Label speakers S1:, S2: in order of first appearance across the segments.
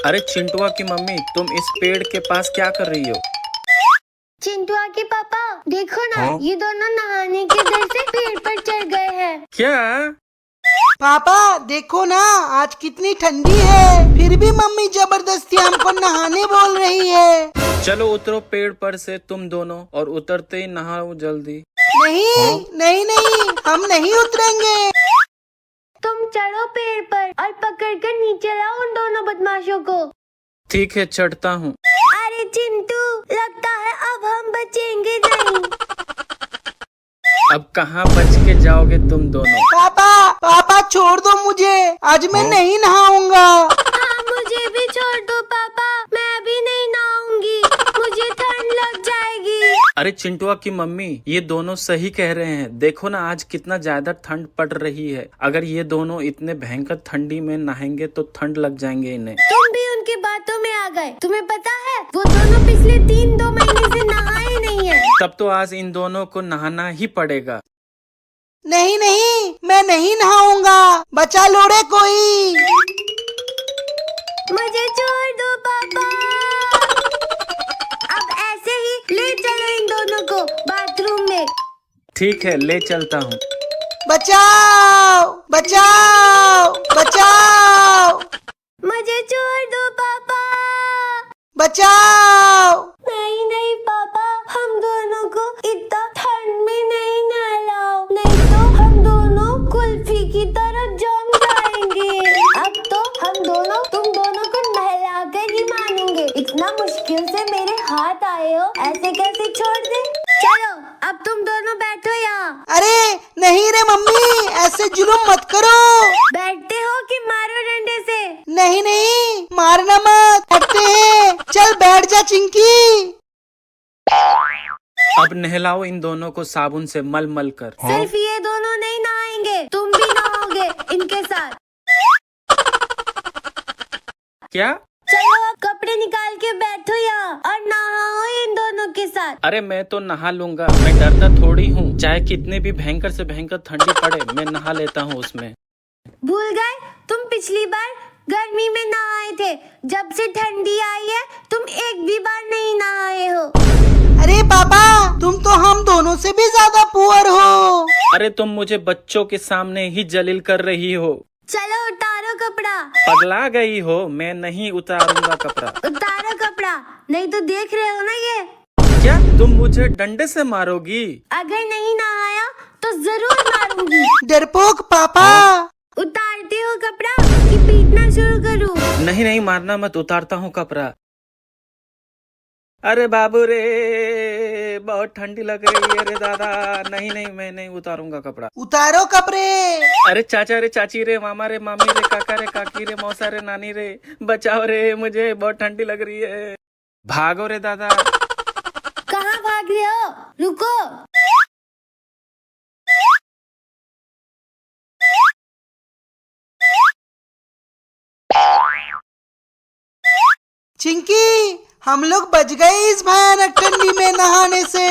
S1: अरे चिंटुआ की मम्मी, तुम इस पेड़ के पास क्या कर रही हो?
S2: चिंटुआ के पापा देखो ना, ये दोनों नहाने के डर से पेड़ पर चढ़ गए हैं।
S1: क्या?
S3: पापा देखो ना, आज कितनी ठंडी है, फिर भी मम्मी जबरदस्ती हमको नहाने बोल रही है।
S1: चलो उतरो पेड़ पर से तुम दोनों, और उतरते ही नहाओ जल्दी।
S3: नहीं नहीं नहीं, हम नहीं उतरेंगे।
S2: तुम चढ़ो पेड़ पर और पकड़कर नीचे लाओ उन दोनों बदमाशों को।
S1: ठीक है, चढ़ता हूँ।
S2: अरे चिंटू, लगता है अब हम बचेंगे नहीं।
S1: अब कहाँ बच के जाओगे तुम दोनों?
S3: पापा पापा छोड़ दो मुझे, आज मैं नहीं नहाऊंगा।
S2: हाँ, मुझे भी छोड़ दो पापा, मैं भी नहीं नहाऊंगी, मुझे ठंड लग जाएगी।
S1: अरे चिंटुआ की मम्मी, ये दोनों सही कह रहे हैं। देखो ना आज कितना ज्यादा ठंड पड़ रही है। अगर ये दोनों इतने भयंकर ठंडी में नहाएंगे तो ठंड लग जाएंगे इन्हें।
S2: तुम भी उनकी बातों में आ गए। तुम्हें पता है वो दोनों पिछले 3-2 महीने से नहाए नहीं है।
S1: तब तो आज इन दोनों को नहाना ही पड़ेगा।
S3: नहीं नहीं, मैं नहीं नहाऊंगा, बचा लो रे कोई।
S2: मुझे छोड़ दो पापा। अब ऐसे ही ले चलो इन दोनों को बाथरूम में।
S1: ठीक है, ले चलता हूँ।
S3: बचाओ बचाओ बचाओ
S2: मुझे छोड़ दो पापा।
S3: बचाओ।
S2: नहीं नहीं पापा, हम दोनों को इतना ठंड में नहीं नहलाओ, नहीं तो हम दोनों कुल्फी की तरह जम जाएंगे। अब तो हम दोनों तुम दोनों को नहला कर ही मानेंगे। इतना मुश्किल से मेरे हाथ आए हो, ऐसे कैसे छोड़ दे। चलो अब तुम दोनों बैठो यहाँ।
S3: अरे नहीं रे मम्मी, ऐसे जुल्म मत करो।
S2: बैठते हो कि मारो डंडे से?
S3: नहीं नहीं, मारना मत, हटते हैं। चल बैठ जा चिंकी।
S1: अब नहलाओ इन दोनों को साबुन से मल मल कर।
S2: सिर्फ ये दोनों नहीं नहाएंगे, तुम भी नहाओगे इनके साथ।
S1: क्या?
S2: चलो अब कपड़े निकाल के बैठो यहाँ और नहाओ इन दोनों के साथ।
S1: अरे मैं तो नहा लूंगा, मैं डरता थोड़ी हूँ। चाहे कितने भी भयंकर से भयंकर ठंडी पड़े, मैं नहा लेता हूँ उसमें।
S2: भूल गए तुम पिछली बार गर्मी में नहाए थे। जब से ठंडी आई है तुम एक भी बार नहीं नहाए हो।
S3: अरे पापा, तुम तो हम दोनों से भी ज्यादा पुअर हो।
S1: अरे तुम मुझे बच्चों के सामने ही जलील कर रही हो।
S2: चलो उतारो कपड़ा।
S1: पगला गई हो, मैं नहीं उतारूंगा कपड़ा।
S2: उतारो कपड़ा, नहीं तो देख रहे हो ना ये।
S1: क्या तुम मुझे डंडे से मारोगी?
S2: अगर नहीं नहाया तो जरूर मारूंगी।
S3: डरपोक पापा।
S2: उतारते हो कपड़ा कि पीटना शुरू करूं?
S1: नहीं नहीं, मारना मत, उतारता हूँ कपड़ा। अरे बाबू रे, बहुत ठंडी लग रही है रे दादा। नहीं नहीं, मैं नहीं उतारूंगा कपड़ा।
S3: उतारो कपड़े।
S1: अरे चाचा रे, चाची रे, मामा रे, मामी रे, काका रे, काकी रे, मौसा रे, नानी रे, बचाओ रे, मुझे बहुत ठंडी लग रही है। भागो रे दादा।
S2: कहाँ भाग रहे हो? रुको।
S3: चिंकी, हम लोग बच गए इस भयानक ठंडी में नहाने से।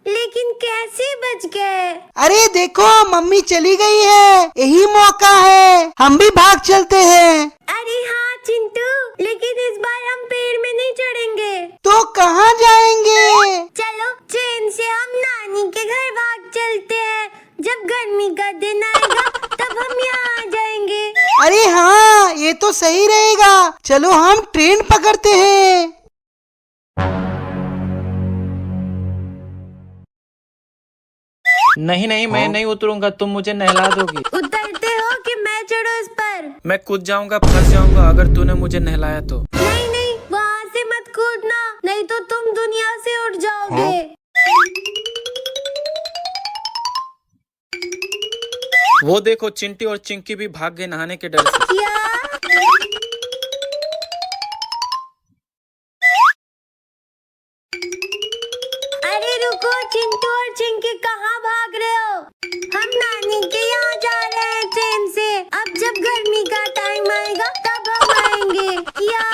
S2: लेकिन कैसे बच गए?
S3: अरे देखो, मम्मी चली गई है, यही मौका है, हम भी भाग चलते हैं।
S2: अरे हाँ चिंटू, लेकिन इस बार हम पेड़ में नहीं चढ़ेंगे।
S3: तो कहाँ जाएंगे?
S2: चलो ट्रेन से हम नानी के घर भाग चलते हैं। जब गर्मी का दिन आएगा तब हम यहाँ आ जाएंगे।
S3: अरे हाँ, ये तो सही रहेगा। चलो हम ट्रेन पकड़ते हैं।
S1: नहीं नहीं, मैं नहीं उतरूंगा, तुम मुझे नहला दोगी।
S2: उतरते हो कि मैं चढ़ूं इस पर?
S1: मैं कूद जाऊंगा, फंस जाऊंगा अगर तूने मुझे नहलाया तो।
S2: नहीं नहीं, वहाँ से मत कूदना, नहीं तो तुम दुनिया से उठ जाओगे।
S1: वो देखो, चिंटी और चिंकी भी भाग गए नहाने के डर से।
S2: क्या? अरे रुको चिंटू और चिंकी, कहाँ भाग रहे हो? हम नानी के यहाँ जा रहे हैं ट्रेन से। अब जब गर्मी का टाइम आएगा तब हम आएंगे। क्या?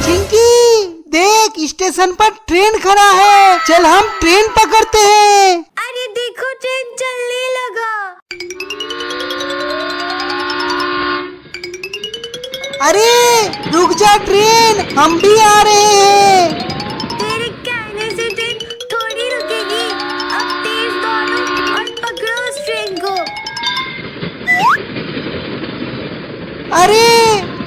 S3: चिंकी देख, स्टेशन पर ट्रेन खड़ा है, चल हम ट्रेन पकड़ते हैं।
S2: अरे देखो, ट्रेन चलने लगा।
S3: अरे रुक जा ट्रेन, हम भी आ रहे हैं।
S2: तेरे कहने से ट्रेन थोड़ी रुकेगी। अब तेज दौड़ो और पकड़ो उस ट्रेन को।
S3: अरे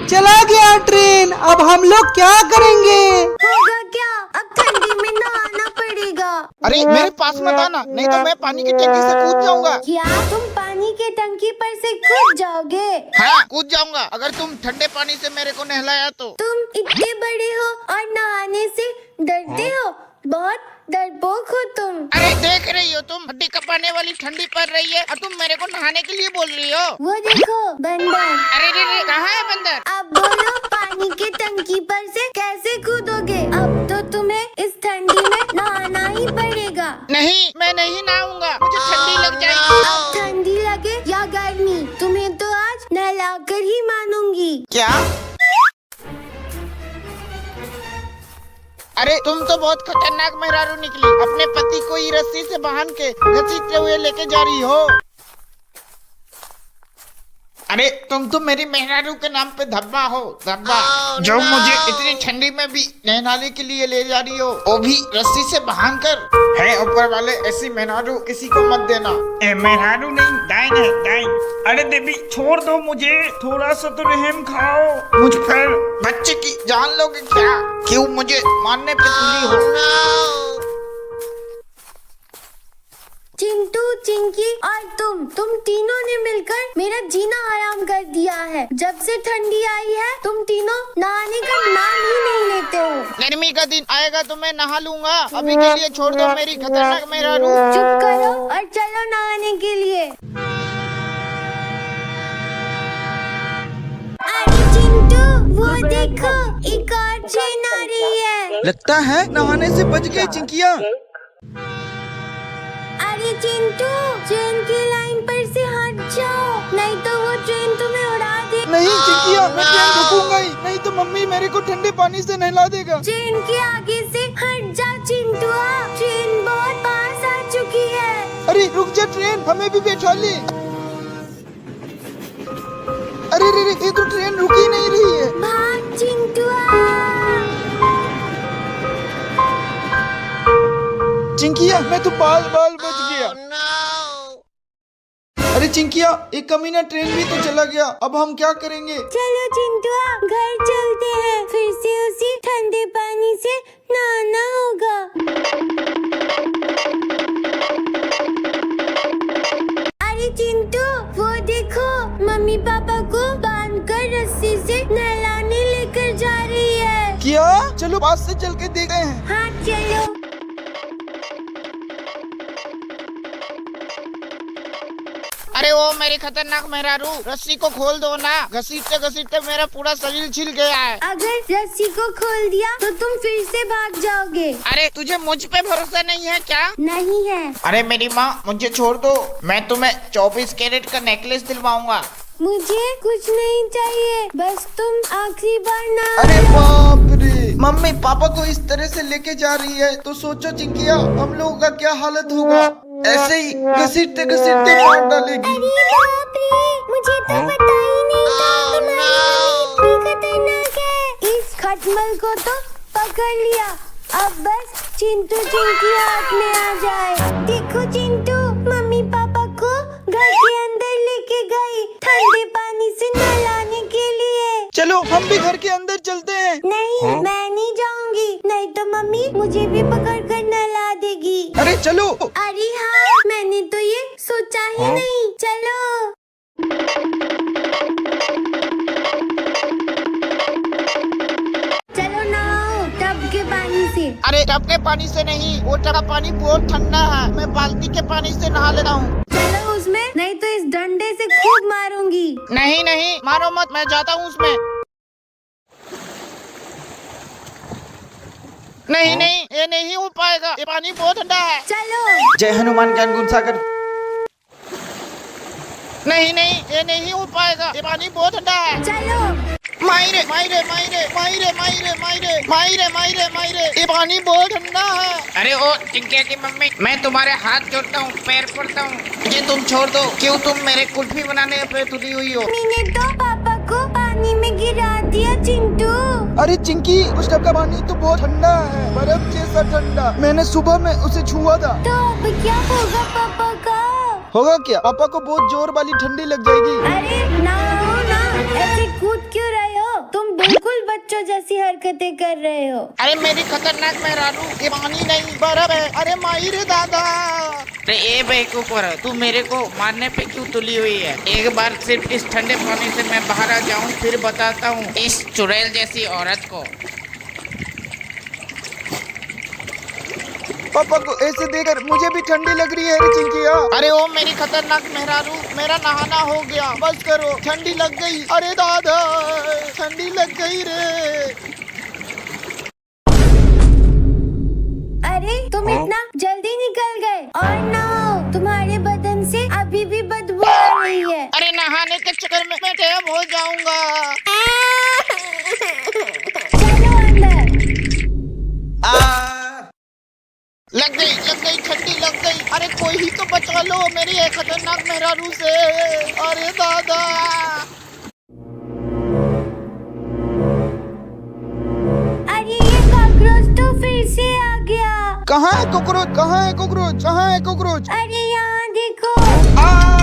S3: चला गया ट्रेन, अब हम लोग क्या करेंगे?
S2: होगा क्या? अब ठंडी में नहाना पड़ेगा।
S4: अरे मेरे पास मत आना, नहीं तो मैं पानी की टंकी से कूद जाऊंगा।
S2: क्या तुम पानी के टंकी पर से कूद जाओगे?
S4: हाँ कूद जाऊंगा, अगर तुम ठंडे पानी से मेरे को नहलाया तो।
S2: तुम इतने बड़े हो और नहाने से डरते हो? बहुत डरपोक हो तुम।
S4: अरे देख रही हो तुम, हड्डी कपाने वाली ठंडी पड़ रही है और तुम मेरे को नहाने के लिए बोल रही हो।
S2: वो देखो बंदर।
S4: अरे रे कहाँ है बंदर?
S2: अब बोलो पानी के टंकी पर से कैसे कूदोगे? अब तो तुम्हें इस ठंडी में नहाना ही पड़ेगा।
S4: नहीं मैं नहीं नहाऊंगा, मुझे ठंडी लग जाएगी।
S2: अब ठंडी लगे या गर्मी, तुम्हें तो आज नहलाकर ही मानूंगी।
S4: क्या? अरे तुम तो बहुत खतरनाक मेहरारू निकली, अपने पति को ही रस्सी से बांध के घसीटते हुए लेके जा रही हो। अरे तुम तो मेरी मेहरारू के नाम पे धब्बा हो, धब्बा। जो मुझे इतनी ठंडी में भी नहलाने के लिए ले जा रही हो, वो भी रस्सी से बांध कर। है ऊपर वाले, ऐसी मेहरारू किसी को मत देना।
S5: मेहरारू नहीं, डाइन है डाइन। अरे देवी छोड़ दो मुझे, थोड़ा सा तो रहम खाओ मुझ पर।
S4: बच्चे की जान लोगे क्या? क्यों मुझे मारने पे तुली हो?
S2: चिंटू, चिंकी और तुम तीनों ने मिलकर मेरा जीना हराम कर दिया है। जब से ठंडी आई है तुम तीनों नहाने का नाम ही नहीं लेते हो।
S4: गर्मी का दिन आएगा तो मैं नहा लूंगा, अभी के लिए छोड़ दो मेरी खतरनाक मेहरारू।
S2: चुप करो और चलो नहाने के लिए। अरे चिंटू, वो देखो एक और ट्रेन आ रही है।
S3: लगता है नहाने से बच गए चिंकिया।
S2: अरे चिंटू, ट्रेन की लाइन पर से हट जाओ, नहीं तो वो ट्रेन तुम्हें उड़ा दे।
S3: नहीं चिंकिया, मैं ट्रेन रुकूंगा ही, नहीं तो मम्मी मेरे को ठंडे पानी से नहला देगा।
S2: ट्रेन के आगे से हट जा चिंटुआ, ट्रेन बहुत पास आ चुकी है।
S3: अरे रुक जा ट्रेन, हमें भी बैठा ले। अरे रे ये तो ट्रेन रुक ही नहीं रही है।
S2: भाग चिंटुआ।
S3: चिंकिया मैं तो बाल बच गया। अरे चिंकिया, एक कमीना ट्रेन भी तो चला गया, अब हम क्या करेंगे?
S2: चलो चिंटुआ घर चलते हैं, फिर से उसी ठंडे पानी से नहाना होगा। अरे चिंटू, वो देखो मम्मी पापा को बांधकर रस्सी से नहलाने लेकर जा रही है।
S3: क्या? चलो पास से चल के देखते हैं।
S2: हाँ चलो।
S4: अरे वो मेरी खतरनाक मेहरारू, रस्सी को खोल दो ना, घसीटते घसीटते मेरा पूरा शरीर छिल गया है।
S2: अगर रस्सी को खोल दिया तो तुम फिर से भाग जाओगे।
S4: अरे तुझे मुझ पे भरोसा नहीं है क्या?
S2: नहीं है।
S4: अरे मेरी माँ, मुझे छोड़ दो, मैं तुम्हें 24 कैरेट का नेकलेस दिलवाऊंगा।
S2: मुझे कुछ नहीं चाहिए, बस तुम आखिरी बार ना।
S3: अरे बाप रे, मम्मी पापा को इस तरह से लेके जा रही है तो सोचो चिंकिया हम लोगों का क्या हालत होगा। ऐसे ही घसीटते घसीटते मार डालेगी।
S2: अरे बाप रे, मुझे तो पता ही नहीं था तुम्हारी मम्मी इतनी खतरनाक है। इस खटमल को तो पकड़ लिया, अब बस चिंटू चिंकी हाथ में आ जाए। देखो चिंटू, मम्मी पापा को घर के अंदर लेके गई ठंडे पानी से नहलाने के लिए।
S3: चलो हम भी घर के अंदर चलते हैं।
S2: नहीं, मैं नहीं जाऊंगी, नहीं तो मम्मी मुझे भी पकड़ कर नहला देगी।
S3: अरे चलो।
S2: अरे हाँ, मैंने तो ये सोचा ही नहीं। चलो। चलो नहाओ टब के पानी से।
S4: अरे टब के पानी से नहीं, वो टब का पानी बहुत ठंडा है, मैं बाल्टी के पानी से नहा लेता हूँ।
S2: चलो उसमें, नहीं तो इस डंडे से खूब मारूंगी।
S4: नहीं नहीं मारो मत, मैं जाता हूँ उसमें। नहीं नहीं, ये नहीं हो पाएगा, ये पानी बहुत ठंडा है।
S2: चलो।
S3: जय हनुमान ज्ञान गुण सागर।
S4: नहीं नहीं, ये नहीं हो पाएगा, ये पानी बहुत ठंडा है।
S2: चलो।
S4: मायरे मायरे मायरे मायरे मायरे मायरे मायरे मायरे मायरे, ये पानी बहुत ठंडा है। अरे ओ चिंकिया की मम्मी, मैं तुम्हारे हाथ जोड़ता हूँ, पैर पड़ता हूँ, मुझे तुम छोड़ दो। क्यों तुम मेरे कुल्फी बनाने पे तुली हुई हो?
S2: मैंने तो पापा को पानी पानी में गिरा दिया चिंटू।
S3: अरे चिंकी, उस टब का पानी तो बहुत ठंडा है, बर्फ जैसा ठंडा। मैंने सुबह में उसे छुआ था।
S2: तो अब क्या होगा पापा का?
S3: होगा क्या? पापा को बहुत जोर वाली ठंडी लग जाएगी।
S2: अरे ना हो ना, ऐसे कूद क्यों रहे हो? तुम बिल्कुल बच्चों जैसी हरकतें कर रहे हो।
S4: अरे मेरी खतरनाक मेहरारू, ये पानी नहीं बर्फ है। अरे माई रे दादा।
S6: अरे ए बेवकूफ, तू मेरे को मारने पे क्यों तुली हुई है? एक बार सिर्फ इस ठंडे पानी से मैं बाहर आ जाऊं, फिर बताता हूँ इस चुड़ैल जैसी औरत को।
S3: पापा को ऐसे देखकर मुझे भी ठंडी लग रही है रे चिंकिया।
S4: अरे ओ मेरी खतरनाक मेहरारू, मेरा नहाना हो गया, बस करो, ठंडी लग गई। अरे दादा, ठंडी लग गई रे।
S2: अरे तुम इतना जल्दी निकल गए, और ना तुम्हारे बदन से अभी भी बदबू आ रही है।
S4: अरे नहाने के चक्कर में मैं गायब हो जाऊंगा।
S2: चलो अंदर।
S4: लग गई, ठंडी लग गई। अरे कोई ही तो बचा लो मेरी ये खतरनाक मेहरारू से। अरे दादा।
S2: अरे ये कॉकरोच तो फिर से आ गया।
S3: कहाँ है कॉकरोच? कहाँ है कॉकरोच? कहाँ है कॉकरोच?
S2: अरे यहाँ देखो।
S3: आ!